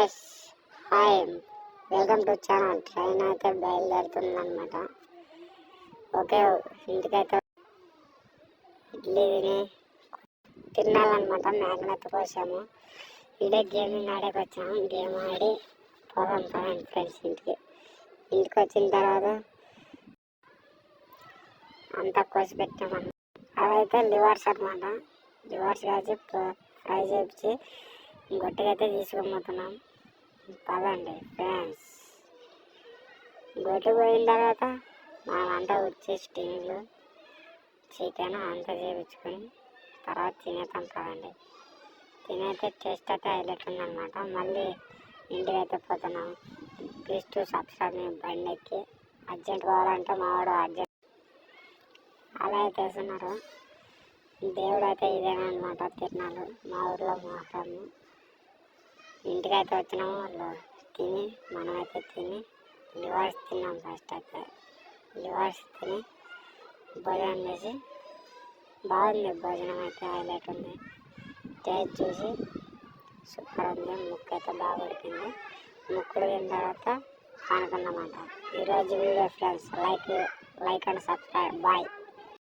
Guys, hi, welcome to channel. Train అయితే బయలుదేరుతుంది అనమాట. ఓకే, ఇంటికైతే ఇడ్లీ తినాలన్నమాట. మ్యాగ్నెట్ కోసాము. ఇదే గేమింగ్ ఆడేకి వచ్చాము. గేమ్ ఆడి పోదాం పదండి ఫ్రెండ్స్. ఇంటికి వచ్చిన తర్వాత అంతా కోసి పెట్టామన్నమాట. అవైతే లివర్స్ అనమాట. లివర్స్ కాసి ఫ్రై చేసి గట్టిగా అయితే తీసుకుపోతున్నాం. పదండి ఫ్రెండ్స్. గొడ్డు పోయిన తర్వాత మనం అంతా వచ్చి స్టీన్లు చికెన్ అంతా చేయించుకొని తర్వాత తినేతాం. పదండి, తినైతే టేస్ట్ అయితే హైలైట్ ఉందన్నమాట. మళ్ళీ ఇంటికి అయితే పోతున్నాం. Please to subscribe. మేము బండి ఎక్కి అర్జెంట్ కావాలంటే మావాడు అర్జెంట్ అలా అయితే వేస్తున్నారు. దేవుడు అయితే ఇదేనమాట తిరునాళ్ళు మా ఊర్లో మొహరము. ఇంటికైతే వచ్చినాము. వాళ్ళు తిని మనమైతే తిని లివర్స్ తిన్నాం. ఫస్ట్ అయితే లివర్స్ తిని భోజనం చేసి బాగుంది. భోజనం అయితే హైలైట్ ఉంది. టేస్ట్ చూసి సూపర్ ఉంది. ముక్కు అయితే బాగా ఉడికింది. ముక్కు ఉడికిన తర్వాత అనుకున్నమాట. ఈరోజు video friends like and subscribe. Bye.